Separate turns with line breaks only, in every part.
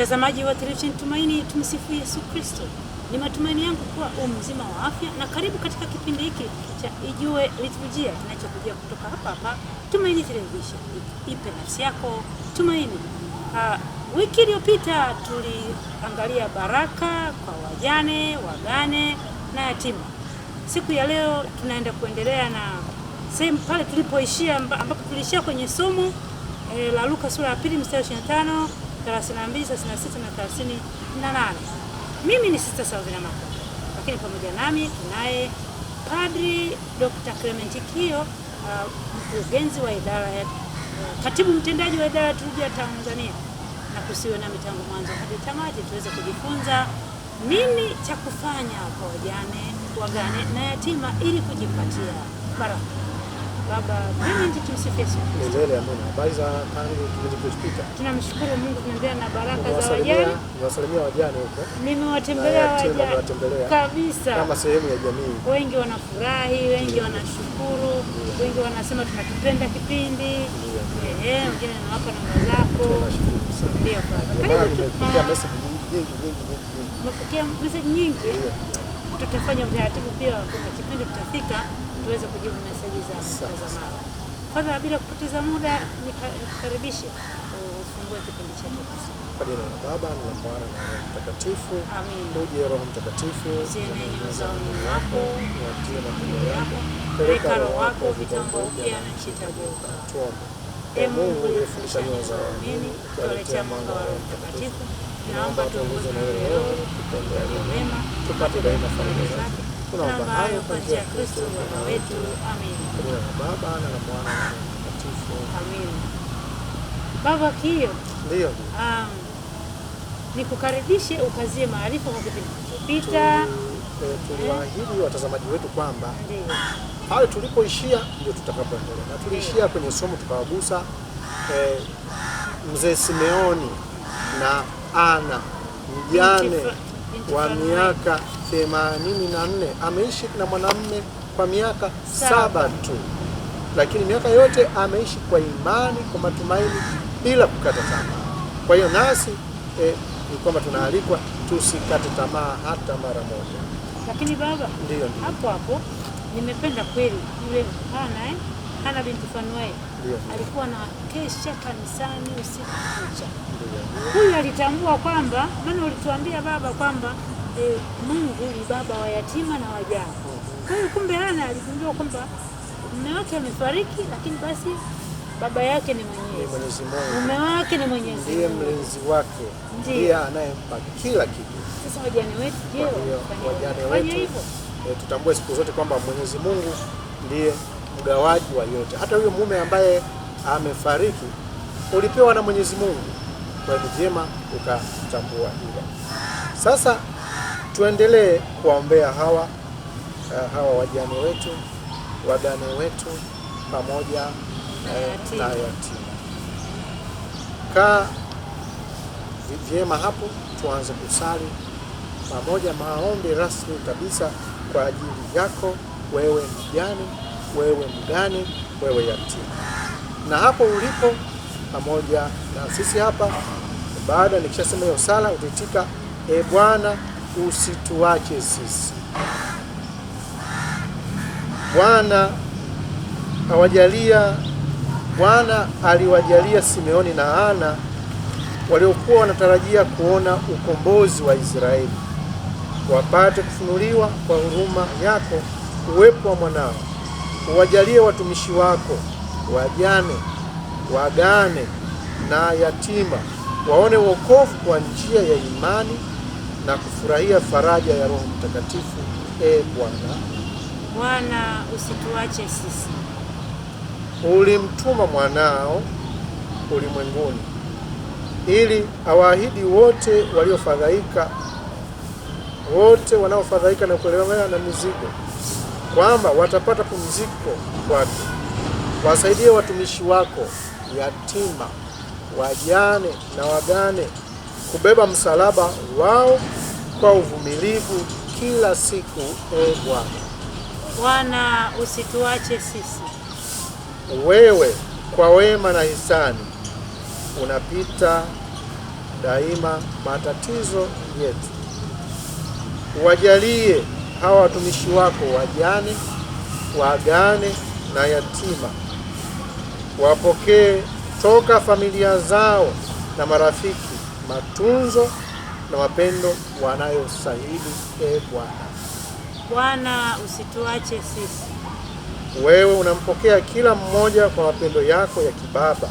Mtazamaji wa Television Tumaini, tumsifu Yesu Kristo. Ni matumaini yangu kuwa mzima wa afya, na karibu katika kipindi hiki cha Ijue Liturujia kinachokujia kutoka hapa Tumaini Television. Ipe nafsi yako tumaini. Wiki iliyopita tuliangalia baraka kwa wajane, wagane na yatima. Siku ya leo tunaenda kuendelea na sehemu pale tulipoishia, ambapo tulishia kwenye somo la Luka sura ya 2 mstari 25, 32, 36 na 38. Mimi ni Sister Salvina Mako, lakini pamoja nami tunaye Padri Dr. Clement Kio, mkurugenzi wa idara ya katibu mtendaji wa idara ya liturujia Tanzania. Na kusiwe na mitango mwanzo hadi tamati, tuweze kujifunza nini cha kufanya kwa wajane, wagane na yatima ili kujipatia baraka. Baba, mimi tumsifu Yesu Kristo.
Mbele ya Mungu. Habari za tangu tulipopita.
Tunamshukuru Mungu, tunaendelea na baraka za wajane.
Niwasalimia wajane huko.
Nimewatembelea wajane kabisa.
Kama sehemu ya jamii.
Wengi wanafurahi, wengi wanashukuru, wengi wanasema tunakipenda kipindi. Wengine nawapa namba zako. Ndio baba.
Nimepokea message nyingi.
Nimepokea message nyingi. Tutafanya utaratibu pia kwa kipindi kitafika tuweze kujibu message za mtazamaji. Kwanza bila kupoteza muda nikukaribishe ufungue kipindi chetu.
Kwa jina la Baba na la Mwana na Roho Mtakatifu.
Amen.
Uje Roho Mtakatifu,
zene nyoza Mungu wako,
watie matendo yako,
peleka Roho wako vitambo upya na nchi itageuka.
Tuombe.
Ee Mungu uliyefundisha nyoyo za waamini, kuwaletea mwanga wa Roho Mtakatifu, naomba tuongozwe na wewe leo tutende yaliyo mema, tupate daima faraja zake. Tunaomba hayo kwa njia ya Kristo Bwana wetu. Amen.
Kwa jina la Baba na la Mwana na Roho Mtakatifu.
Amen. Baba Kio,
Ndio.
Nikukaribishe ukazie maarifa kwa kipindi kilichopita.
Tuliwaahidi watazamaji wetu kwamba
Ndio.
pale tulipoishia ndio tutakapoendelea. Na tuliishia kwenye somo tukawagusa mzee Simeoni na Ana, mjane wa miaka 84, ameishi na mwanamume kwa miaka 7 tu, lakini miaka yote ameishi kwa imani, kwa matumaini, bila kukata tamaa. Kwa hiyo nasi ni kwamba tunaalikwa tusikate tamaa hata mara moja.
Lakini baba,
Ndio.
Hapo nimependa kweli yule Hana binti Fanueli.
Ndio.
Alikuwa na kesha kanisani usiku kucha. Huyu alitambua kwamba, maana ulituambia baba kwamba Mungu ni baba wa yatima na wajane. Kwa hiyo kumbe Hana aligundua kwamba mume wake amefariki, lakini basi baba yake ni Mwenyezi Mungu. Mume wake ni Mwenyezi Mungu.
Ndiye mlinzi wake. Ndiye anayempa kila kitu.
Sasa wajane wetu, je,
wajane wetu tutambue siku zote kwamba Mwenyezi Mungu ndiye mgawaji wa yote. Hata huyo mume ambaye amefariki ulipewa na Mwenyezi Mungu. Kwa hiyo vyema ukatambua hilo. Sasa tuendelee kuombea hawa wajane wetu, wagane wetu pamoja na yatima. Kaa vyema hapo, tuanze kusali pamoja, maombi rasmi kabisa kwa ajili yako wewe mjane, wewe mgane, wewe yatima. Na hapo ulipo pamoja na sisi hapa, baada nikishasema hiyo sala utaitika, Bwana usituache sisi. Bwana aliwajalia Simeoni na Ana waliokuwa wanatarajia kuona ukombozi wa Israeli, wapate kufunuliwa kwa huruma yako uwepo wa mwanao. Uwajalie watumishi wako wajane, wagane na yatima waone wokovu kwa njia ya imani na kufurahia faraja ya Roho Mtakatifu.
Bwana usituache sisi.
Ulimtuma mwanao ulimwenguni ili awaahidi wote wanaofadhaika na kuelemewa na mizigo kwamba watapata pumziko kwake. Wasaidie watumishi wako yatima, wajane na wagane kubeba msalaba wao kwa uvumilivu kila siku.
Bwana usituache sisi.
Wewe kwa wema na hisani unapita daima matatizo yetu. Uwajalie hawa watumishi wako wajane, wagane na yatima, wapokee toka familia zao na marafiki matunzo na mapendo wanayostahili. Bwana.
Bwana, usituache sisi.
Wewe unampokea kila mmoja kwa mapendo yako ya kibaba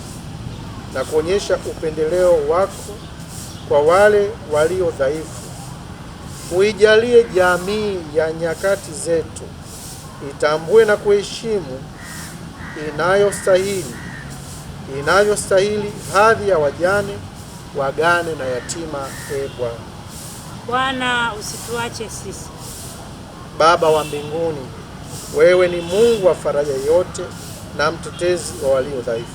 na kuonyesha upendeleo wako kwa wale walio dhaifu. Uijalie jamii ya nyakati zetu itambue na kuheshimu inavyostahili hadhi ya wajane, wagane na yatima. Bwana.
Bwana, usituache sisi.
Baba wa mbinguni, wewe ni Mungu wa faraja yote na mtetezi wa walio dhaifu.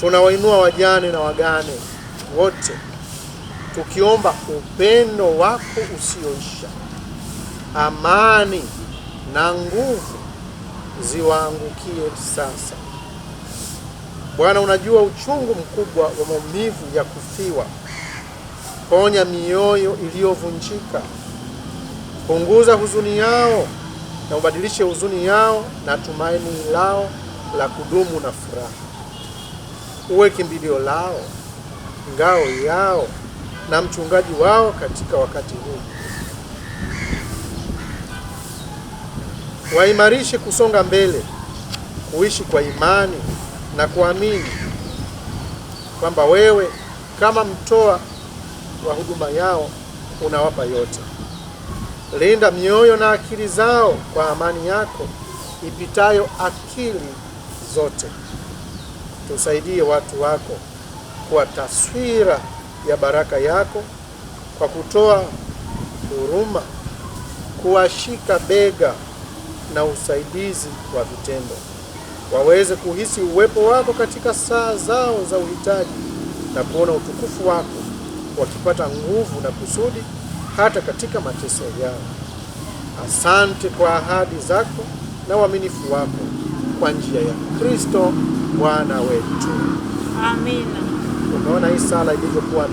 Tunawainua wajane na wagane wote, tukiomba upendo wako usioisha, amani na nguvu ziwaangukie sasa. Bwana, unajua uchungu mkubwa wa maumivu ya kufiwa. Ponya mioyo iliyovunjika, punguza huzuni yao na ubadilishe huzuni yao na tumaini lao la kudumu na furaha. Uwe kimbilio lao, ngao yao na mchungaji wao katika wakati huu. Waimarishe kusonga mbele, kuishi kwa imani na kuamini kwamba wewe kama mtoa wa huduma yao unawapa yote. Linda mioyo na akili zao kwa amani yako ipitayo akili zote. Tusaidie watu wako kwa taswira ya baraka yako, kwa kutoa huruma, kuwashika bega na usaidizi wa vitendo. Waweze kuhisi uwepo wako katika saa zao za uhitaji na kuona utukufu wako, wakipata nguvu na kusudi hata katika mateso yao. Asante kwa ahadi zako na uaminifu wako kwa njia ya Kristo Bwana wetu.
Amina.
Umeona hii sala ilivyokuwa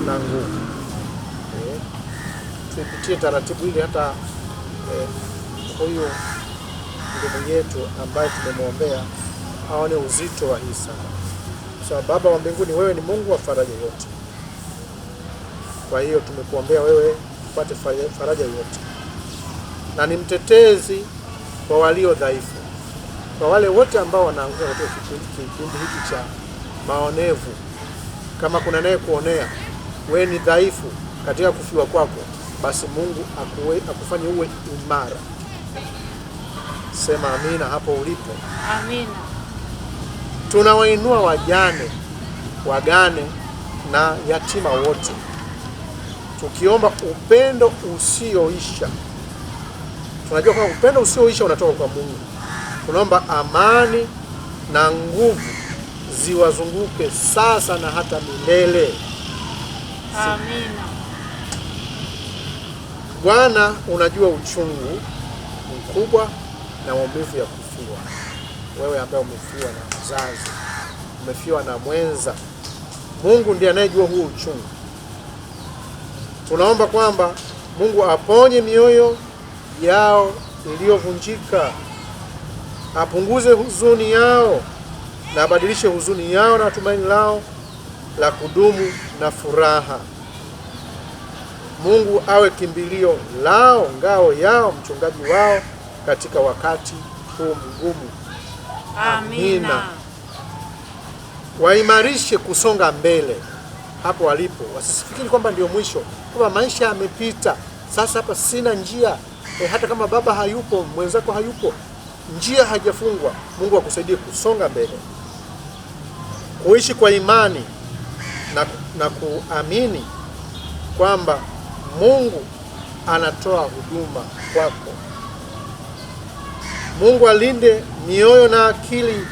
na nguvu. Tuipitie taratibu ili hata huyu ndugu yetu ambaye tumemwombea aone uzito wa hii sala. So, Baba wa mbinguni, wewe ni Mungu wa faraja yote. Kwa hiyo tumekuombea wewe upate faraja yote, na ni mtetezi kwa walio dhaifu, kwa wale wote ambao wanaanguka katika kipindi hiki cha maonevu. Kama kuna naye kuonea, wewe ni dhaifu katika kufiwa kwako, basi Mungu akufanye uwe imara. Sema amina hapo ulipo.
Amina.
Tunawainua wajane, wagane na yatima wote, tukiomba upendo usioisha. Tunajua kwamba upendo usioisha unatoka kwa Mungu. Tunaomba amani na nguvu ziwazunguke sasa na hata milele.
Amina.
Bwana, unajua uchungu mkubwa na maumivu ya kufiwa. Wewe ambaye umefiwa na mzazi, umefiwa na mwenza, Mungu ndiye anayejua huo uchungu. Tunaomba kwamba Mungu aponye mioyo yao iliyovunjika, apunguze huzuni yao na abadilishe huzuni yao na tumaini lao la kudumu na furaha. Mungu awe kimbilio lao, ngao yao, mchungaji wao katika wakati huu mgumu.
Amina.
Waimarishe kusonga mbele hapo walipo, wasifikiri kwamba ndio mwisho, kwamba maisha yamepita, sasa hapa sina njia. Hata kama baba hayupo, mwenzako hayupo, njia haijafungwa. Mungu akusaidie kusonga mbele, kuishi kwa imani na kuamini kwamba Mungu anatoa huduma kwako. Mungu alinde mioyo na akili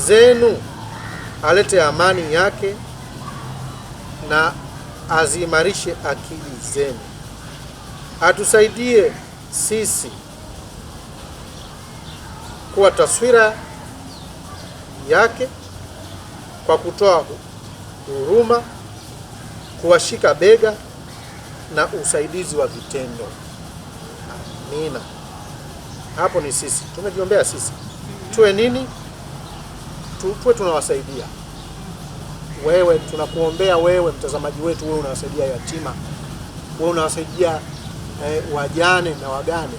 zenu, alete amani yake na aziimarishe akili zenu. Atusaidie sisi kuwa taswira yake kwa kutoa huruma, kuwashika bega na usaidizi wa vitendo. Amina. Hapo ni sisi tumejiombea sisi tuwe nini, tuwe tunawasaidia. Wewe tunakuombea wewe mtazamaji wetu, wewe unawasaidia yatima, wewe unawasaidia wajane na wagane.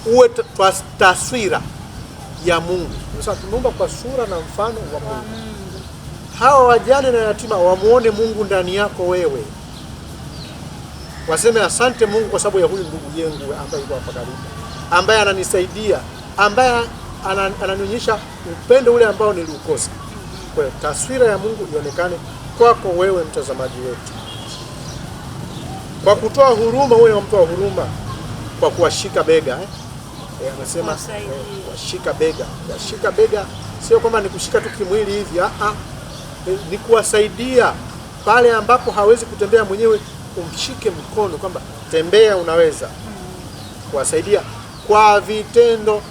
Uwe taswira ya Mungu. Sasa tumeumba kwa sura na mfano wa Mungu. Hawa wajane na yatima wamuone Mungu ndani yako wewe. Waseme asante Mungu kwa sababu ya huyu ndugu yangu ambaye yuko hapa karibu, ambaye ananisaidia, ambaye ananionyesha upendo ule ambao niliukosa. Kwa hiyo taswira ya Mungu ionekane kwako wewe mtazamaji wetu. Kwa kutoa huruma, wewe mtu wa huruma, kwa kuwashika bega anasema kuwashika bega. Kuwashika bega sio kwamba ni kushika tu kimwili hivi, ni kuwasaidia pale ambapo hawezi kutembea mwenyewe, umshike mkono kwamba tembea, unaweza. Kuwasaidia kwa vitendo,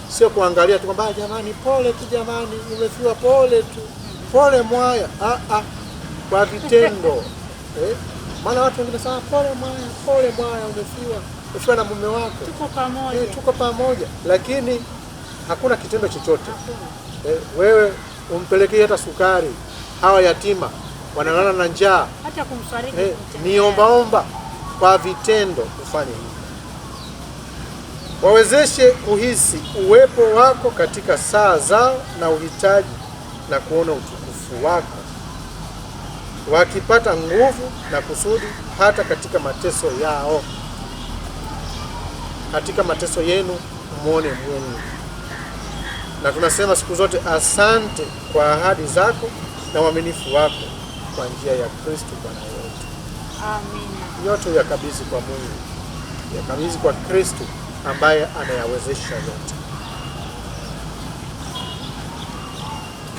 sio kuangalia tu kwamba jamani pole tu, jamani umefiwa, pole tu, pole mwaya. Kwa vitendo. Maana watu wengine sana pole mwaya umefiwa na mume wako, tuko pamoja, lakini hakuna kitendo chochote. Wewe umpelekee hata sukari, hawa yatima wanalala na njaa,
hata kumfariji
ni omba kwa vitendo ufanye hivi. Wawezeshe kuhisi uwepo wako katika saa zao na uhitaji na kuona utukufu wako, wakipata nguvu na kusudi hata katika mateso yao. Katika mateso yenu muone Mungu. Na tunasema siku zote asante kwa ahadi zako na uaminifu wako kwa njia ya Kristo Bwana wetu.
Amina.
Yote yakabidhi kwa Mungu, yakabidhi kwa Kristo ambaye anayawezesha yote.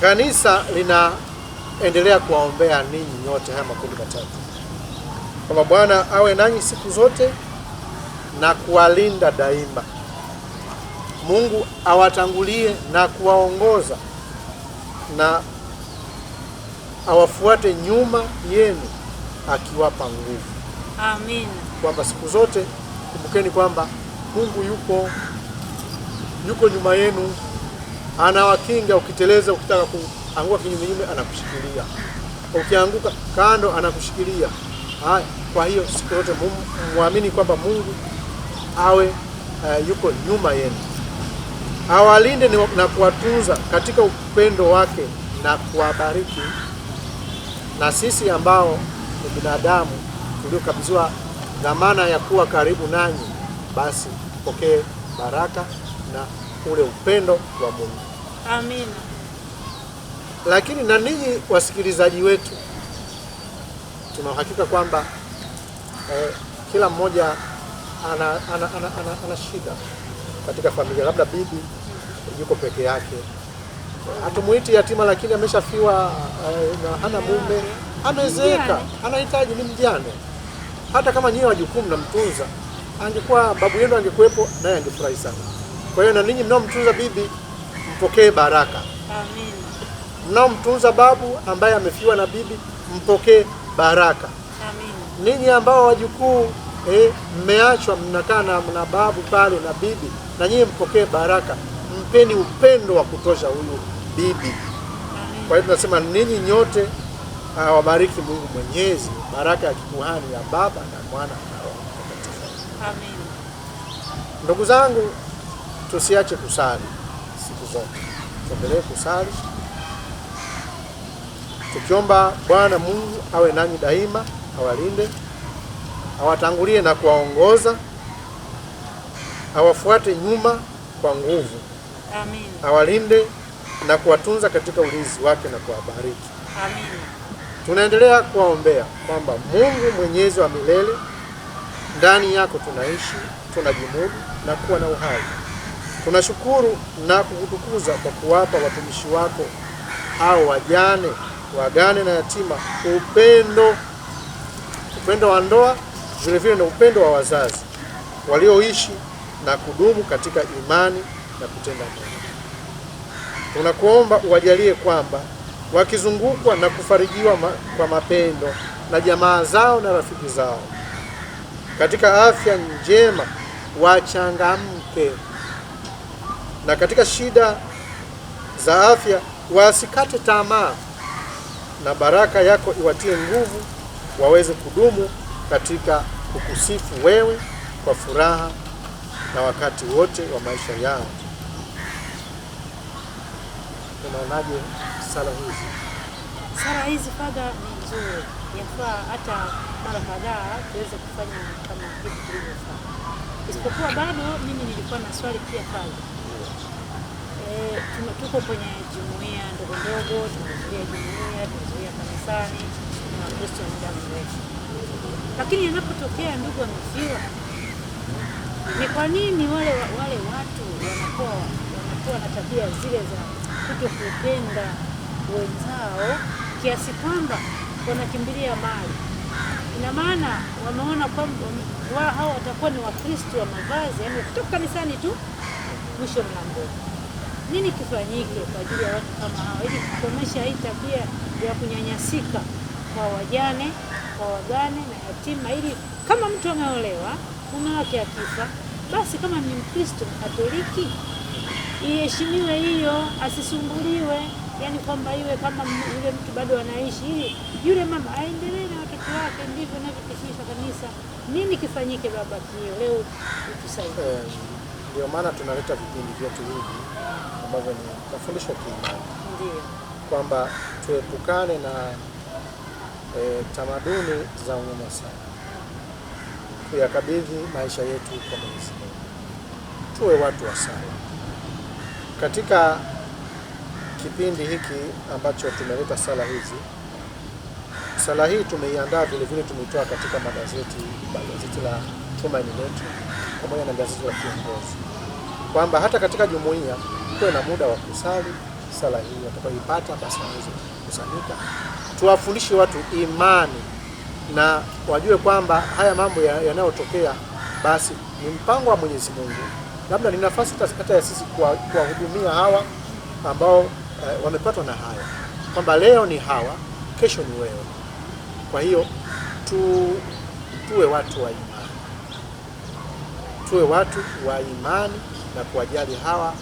Kanisa linaendelea kuwaombea ninyi nyote haya makundi matatu, kwamba Bwana awe nanyi siku zote na kuwalinda daima. Mungu awatangulie na kuwaongoza na awafuate nyuma yenu akiwapa nguvu.
Amina.
Kwamba siku zote kumbukeni kwamba Mungu yuko nyuma yenu, anawakinga. Ukiteleza, ukitaka kuanguka kinyume, anakushikilia. Ukianguka kando, anakushikilia. Kwa hiyo siku zote muamini kwamba Mungu awe yuko nyuma yenu, awalinde na kuwatunza katika upendo wake na kuwabariki. Na sisi ambao ni binadamu tuliokabidhiwa dhamana ya kuwa karibu nanyi, basi pokee baraka na ule upendo wa Mungu.
Amina.
Lakini na ninyi wasikilizaji wetu, tuna uhakika kwamba kila mmoja ana shida katika familia. Labda bibi yuko peke yake, hatumuiti yatima, lakini ameshafiwa na hana mume, amezeeka, anahitaji, ni mjane. Hata kama nyinyi wajukuu mnamtunza, angekuwa babu yenu angekuepo, naye angefurahi sana. Kwa hiyo na ninyi mnaomtunza bibi, mpokee baraka.
Amina.
Mnaomtunza babu ambaye amefiwa na bibi, mpokee baraka.
Amina.
Ninyi ambao wajukuu mmeachwa, mnakaa na babu pale na bibi, na nyinyi mpokee baraka. Mpeni upendo wa kutosha huyu bibi. Kwa hiyo tunasema ninyi nyote awabariki Mungu Mwenyezi, baraka ya kikuhani ya Baba na Mwana na Roho Mtakatifu.
Amen.
Ndugu zangu, tusiache kusali siku zote. Tuendelee kusali tukiomba Bwana Mungu awe nanyi daima, awalinde, awatangulie na kuwaongoza, awafuate nyuma kwa nguvu.
Amen.
Awalinde na kuwatunza katika ulinzi wake na kuwabariki.
Amen.
Tunaendelea kuwaombea kwamba Mungu Mwenyezi wa milele, ndani yako tunaishi, tunajimudu na kuwa na uhai. Tunashukuru na kukutukuza kwa kuwapa watumishi wako hao wajane, wagane na yatima upendo wa ndoa, vile vile na upendo wa wazazi walioishi na kudumu katika imani na kutenda mema. Tunakuomba uwajalie kwamba wakizungukwa na kufarijiwa kwa mapendo na jamaa zao na rafiki zao. Katika afya njema wachangamke, na katika shida za afya wasikate tamaa, na baraka yako iwatie nguvu waweze kudumu katika kukusifu wewe kwa furaha na wakati wote wa maisha yao. Unaonaje sala hizi?
Sala hizi Padre ni nzuri, yafaa hata mara kadhaa tuweze kufanya kama kitu kilivyofaa. Isipokuwa bado mimi nilikuwa na swali pia Padre. Tuko kwenye jumuiya ndogo ndogo, tunahudhuria jumuiya, tunahudhuria kanisani na Wakristo wa muda mrefu, lakini inapotokea ndugu amefiwa, ni kwa nini wale watu wanakuwa na tabia zile za kutokupenda wenzao kiasi kwamba wanakimbilia mali? Ina maana wameona kwamba hao watakuwa ni Wakristo wa mavazi, yaani kutoka kanisani tu mwisho mlangoni. Nini kifanyike kwa ajili ya watu kama hao ili kukomesha hii tabia ya kunyanyasika kwa wajane, kwa wagane na yatima, ili kama mtu ameolewa mume wake akifa, basi kama ni Mkristo Katoliki iheshimiwe hiyo, asisumbuliwe, yani kwamba iwe kama yule mtu bado anaishi, ili yule mama aendelee na watoto wake. Ndivyo ninavyokifisha kanisa. Nini kifanyike baba kio leo utusaidie?
Ndio maana tunaleta vipindi vyetu hivi ambavyo ni mafundisho ya kiimani,
ndio
kwamba tuepukane na tamaduni za unyanyasaji, tuyakabidhi maisha yetu kwa Mwenyezi Mungu, tuwe watu wa sala. Katika kipindi hiki ambacho tumeleta sala hizi, sala hii tumeiandaa vile vile, tumeitoa katika gazeti la Tumaini Letu pamoja na gazeti la Kiongozi, kwamba hata katika jumuiya kuwe na muda wa kusali sala hii. Watakaoipata basi waweze kusanyika, tuwafundishe watu imani na wajue kwamba haya mambo yanayotokea basi ni mpango wa Mwenyezi Mungu. Labda ni nafasi hata ya sisi kuwahudumia hawa ambao wamepatwa na haya, kwamba leo ni hawa, kesho ni wewe. Kwa hiyo tuwe watu wa imani, tuwe watu wa imani na kuwajali hawa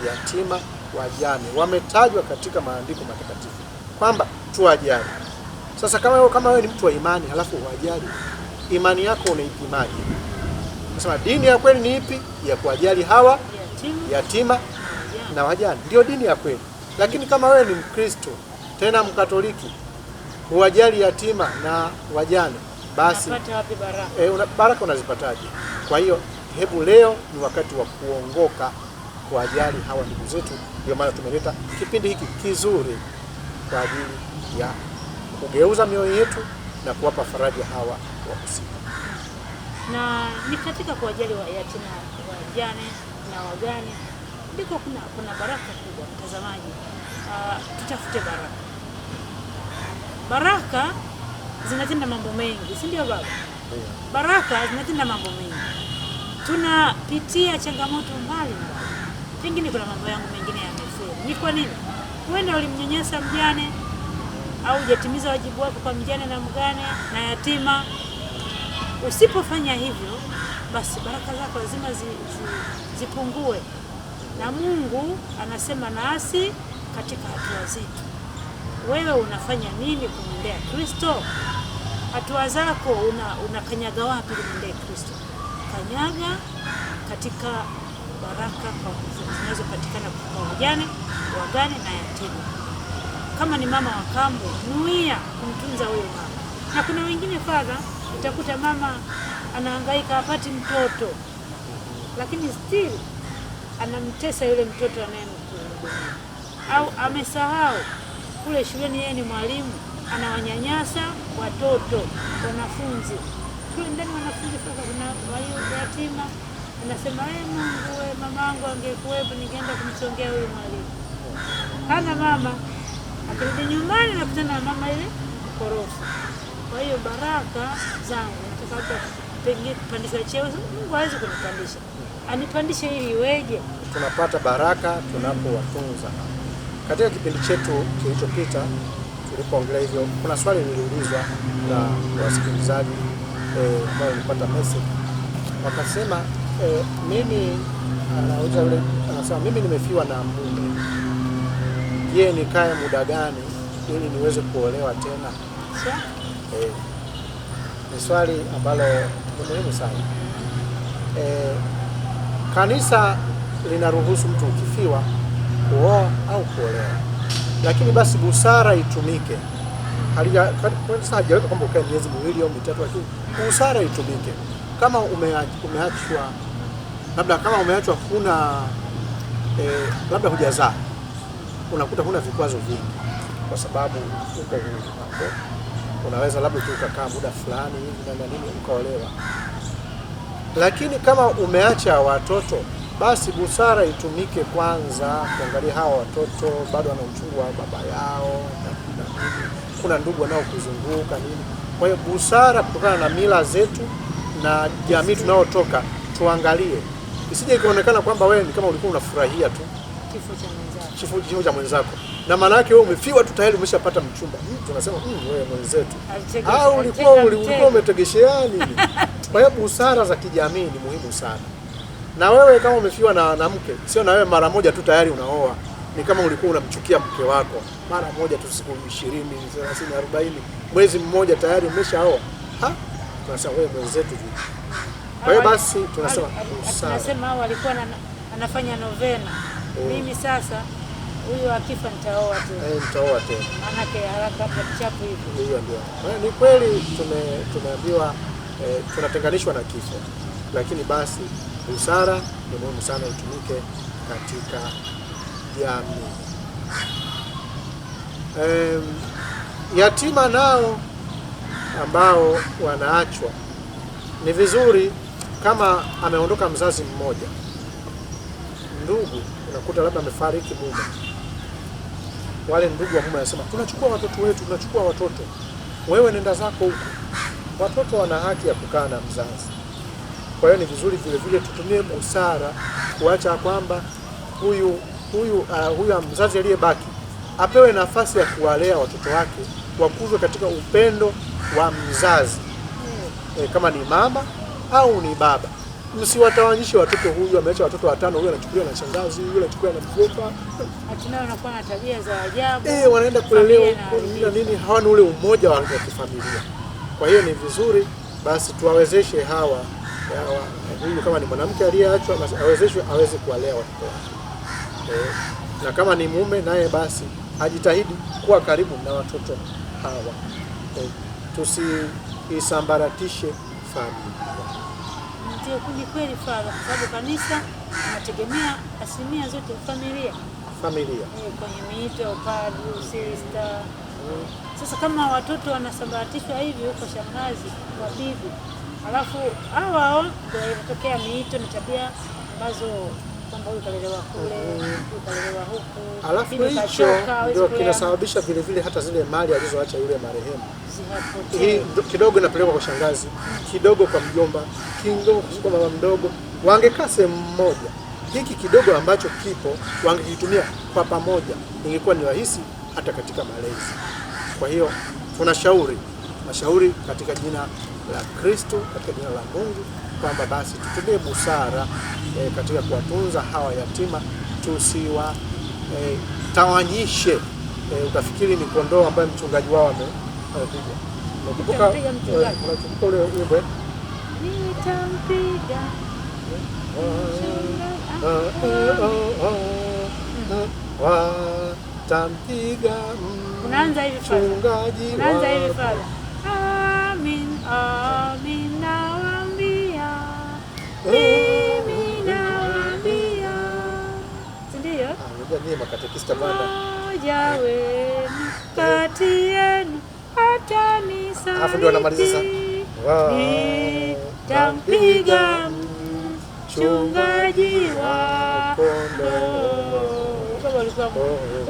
yatima, wajane. Wametajwa katika maandiko matakatifu kwamba tuwajali. Sasa kama wewe ni mtu wa imani halafu wajali, imani yako unaipimaje? Nasema dini ya kweli ni ipi? Ya kuwajali hawa yatima na wajane, ndio dini ya kweli. Lakini kama wewe ni Mkristo tena Mkatoliki, huwajali yatima na wajane, basi baraka unazipataje? Kwa hiyo hebu leo ni wakati wa kuongoka, kuwajali hawa ndugu zetu. Ndio maana tumeleta kipindi hiki kizuri kwa ajili ya kugeuza mioyo yetu na kuwapa faraja hawa wahusika.
Na ni katika kuwajali wa yatima, wajane na wagane ndiko kuna baraka kubwa. Mtazamaji, tutafute baraka. Baraka zinatenda mambo mengi, si ndio baba? Baraka zinatenda mambo mengi. Tunapitia changamoto mbalimbali, pengine kuna mambo yangu mengine yamefeli. Ni kwa nini? Huenda ulimnyanyasa mjane au hujatimiza wajibu wako kwa mjane na mgane na yatima. Usipofanya hivyo, basi baraka zako lazima zipungue. Na Mungu anasema nasi katika hatua zetu. Wewe unafanya nini kumwendea Kristo? Hatua zako unakanyaga wapi kumwendea Kristo? Kanyaga katika baraka zinazopatikana kwa wajane, wagane na yatima. Kama ni mama wa kambo, nuia kumtunza huyo mama. Na kuna wengine Padre, utakuta mama anahangaika hapati mtoto, lakini still anamtesa yule mtoto anayemhudumia, au amesahau kule shuleni yeye ni mwalimu, anawanyanyasa watoto, wanafunzi kule ndani. Wanafunzi sasa kuna walio yatima, anasema Mungu wewe, mamangu angekuwepo ningeenda kumsongea huyu mwalimu. Hana mama, akirudi nyumbani nakutana na mama ile mkorofi. Kwa hiyo baraka zangu nataka pengine kupandisha cheo. Mungu hawezi kunipandisha, anipandishe ili iweje?
Tunapata baraka tunapowatunza. Katika kipindi chetu kilichopita tulipoongelea hivyo, kuna swali liliulizwa na wasikilizaji ambao nilipata message, wakasema anasema mimi nimefiwa na mume, je, nikae muda gani ili niweze kuolewa tena? Ni swali ambalo ni muhimu sana. Kanisa linaruhusu mtu ukifiwa kuoa au kuolewa, lakini basi busara itumike. Hajaweka kwamba ukae miezi 2 au 3, lakini busara itumike. Kama umeachwa, labda kama umeachwa huna labda hujazaa, unakuta huna vikwazo vingi kwa sababu uko huru, unaweza labda tu ukakaa muda fulani hivi na nini ukaolewa. Lakini kama umeacha watoto, basi busara itumike kwanza kuangalia hawa watoto bado wana uchungu wa baba yao, kuna ndugu wanao kuzunguka nini. Kwa hiyo busara kutokana na mila zetu na jamii tunayotoka, tuangalie isije ikaonekana kwamba wewe ni kama ulikuwa unafurahia tu kifo cha mwenzako, na maana yake wewe umefiwa tu tayari umeshapata mchumba. Tunasema wewe mwenzetu, au ulikuwa umetegeshea nini? Kwa hiyo busara za kijamii ni muhimu sana. Na wewe kama umefiwa na mke, sio na wewe mara moja tu tayari unaoa. Ni kama ulikuwa unamchukia mke wako mara moja tu, siku 20, 30, 40, mwezi mmoja tayari umeshaoa. Tunasema wewe mwenzetu vipi? Kwa hiyo basi tunasema
tunasema hao walikuwa anafanya novena. Mimi sasa huyu akifa nitaoa tena.
Nitaoa tena.
Maana yake haraka chapu hivi.
Hiyo ndio. Ni kweli tumeambiwa tunatenganishwa na kifo. Lakini basi busara ni muhimu sana itumike katika jamii. Yatima nao ambao wanaachwa, ni vizuri kama ameondoka mzazi mmoja, ndugu unakuta labda amefariki mume, wale ndugu wa mume wanasema tunachukua watoto wetu, tunachukua watoto, wewe nenda zako huko. Watoto wana haki ya kukaa na mzazi. Kwa hiyo ni vizuri vile vile tutumie busara kuacha kwamba huyu mzazi aliyebaki apewe nafasi ya kuwalea watoto wake, wakuzwe katika upendo wa mzazi. Kama ni mama au ni baba, msiwatawanyishe watoto. Huyu ameacha watoto 5, huyu anachukuliwa na shangazi, huyu anachukuliwa na mjomba,
hatimaye wanakuwa na tabia za ajabu,
wanaenda kulelewa na nini, hawana ule umoja wa kifamilia. Kwa hiyo ni vizuri basi tuwawezeshe hawa huyu kama ni mwanamke aliyeachwa, awezeshwe aweze kuwalea watoto wake. Na kama ni mume naye basi ajitahidi kuwa karibu na watoto hawa. Tusiisambaratishe familia.
Ndio kweli Father, kwa sababu kanisa inategemea asilimia zote familia. Kwenye miito ya upadre, sister. Sasa kama watoto wanasambaratishwa hivi huko shangazi, kwa bibi, alafu hao ndio inatokea miito na tabia ambazo kwamba huyu kalelewa kule, huyu kalelewa huku.
Alafu hicho ndio kinasababisha vile vile hata zile mali alizoacha yule marehemu. Hii kidogo inapelekwa kwa shangazi, kidogo kwa mjomba, kidogo kwa mama mdogo. Wangekaa sehemu moja, hiki kidogo ambacho kipo wangekitumia kwa pamoja, ingekuwa ni rahisi hata katika malezi. Kwa hiyo tunashauri katika jina la Kristo, katika jina la Mungu, kwamba basi tutumie busara katika kuwatunza hawa yatima, tusiwa tawanyishe. Utafikiri ni kondoo ambaye mchungaji wao amepiga. Unakumbuka ule wimbo,
nitampiga
watampiga
mchungaji. Unaanza hivi Father. Amin, amin nawaambia, mimi nawaambia. Ndio?
Ni makatekista bwana.
Moja wenu kati yenu atanisaidia.
Alafu ndio anamaliza sasa.
Nitampiga mchungaji wa kondoo.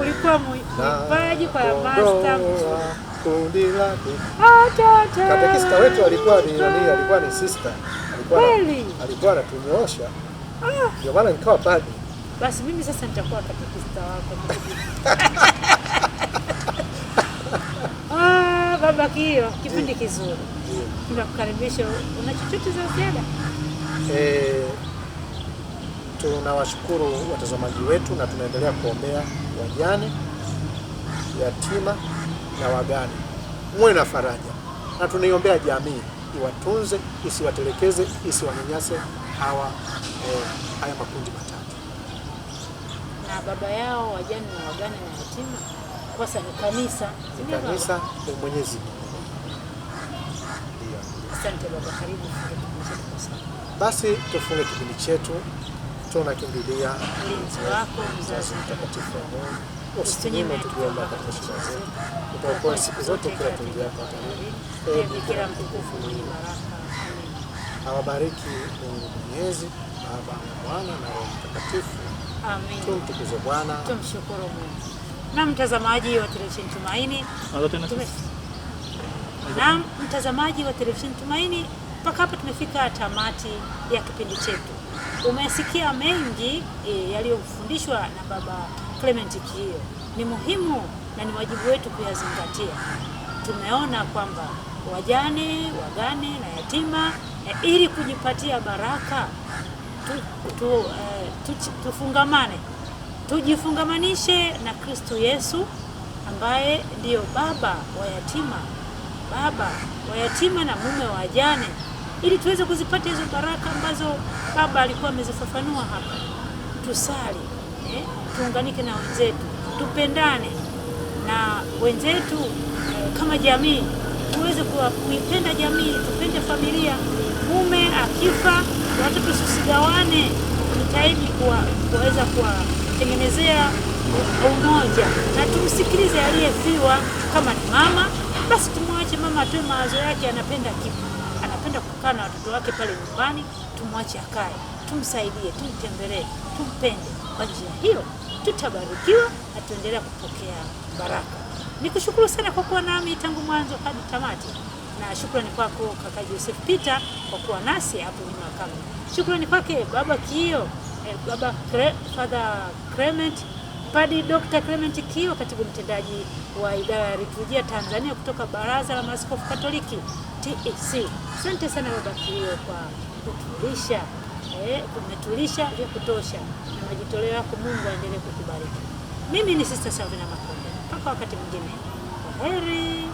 Ulikuwa mwimbaji kwa master
kundi lake. Katekista wetu alikuwa ni sister. Alikuwa anatunyoosha. Ndio maana nikawa padri.
Basi mimi sasa nitakuwa katekista pasta wako. Baba Kiyo, kipindi kizuri. Tunakukaribisha. Una chochote za ziada?
Tunawashukuru watazamaji wetu na tunaendelea kuombea wajane, yatima na wagane. Muwe na faraja. Na tunaiombea jamii iwatunze, isiwatelekeze, isiwanyanyase haya makundi matatu.
Na baba yao wajane na wagane na yatima kwasa ni kanisa.
Kanisa ni Mwenyezi Mungu.
Asante baba, karibu.
Basi tufunge kipindi chetu. Tunakimbilia
ulinzi wako mzazi
mtakatifu wa Mungu. Usinyime tukiomba katika shida zetu. Utaokoa siku zote kila tuingiapo hatarini.
Ee Bikira mtukufu mwenye baraka. Amen.
Awabariki Mungu Mwenyezi, Baba na Mwana na Roho Mtakatifu.
Amen.
Tumtukuze Bwana.
Tumshukuru Mungu. Na mtazamaji wa televisheni Tumaini. Na mtazamaji wa televisheni Tumaini, mpaka hapa tumefika tamati ya kipindi chetu. Umesikia mengi yaliyofundishwa na Baba Clement Kiyo. Ni muhimu na ni wajibu wetu kuyazingatia. Tumeona kwamba wajane, wagane na yatima ili kujipatia baraka tufungamane, tujifungamanishe na Kristo Yesu ambaye ndiyo baba wa yatima na mume wa wajane, ili tuweze kuzipata hizo baraka ambazo baba alikuwa amezifafanua hapa. Tusali, tuunganike na wenzetu, tupendane na wenzetu kama jamii, tuweze kuipenda jamii, tupende familia. Mume akifa, watoto tusigawane, tujitahidi kuweza kuwatengenezea umoja na tumsikilize aliyefiwa. Kama ni mama, basi tumwache mama atoe mawazo yake, anapenda kipi, anapenda kukaa na watoto wake pale nyumbani, tumwache akae, tumsaidie, tumtembelee, tumpende. Kwa njia hiyo tutabarikiwa na tuendelea kupokea baraka. Nikushukuru sana kwa kuwa nami tangu mwanzo hadi tamati, na shukrani kwako kaka Joseph Peter kwa kuwa nasi hapo nyuma kama. Shukrani kwake Baba Kiyo, Baba Father Clement, Padre Dr. Clement Kiyo, katibu mtendaji wa idara ya liturujia Tanzania kutoka Baraza la Maaskofu Katoliki TEC. Asante sana Baba Kiyo kwa kutulisha, kumetulisha vya kutosha, na majitoleo yako Mungu aendelee kukubariki. Mimi ni Sister Salvina Makonde. Mpaka wakati mwingine. Kwaheri.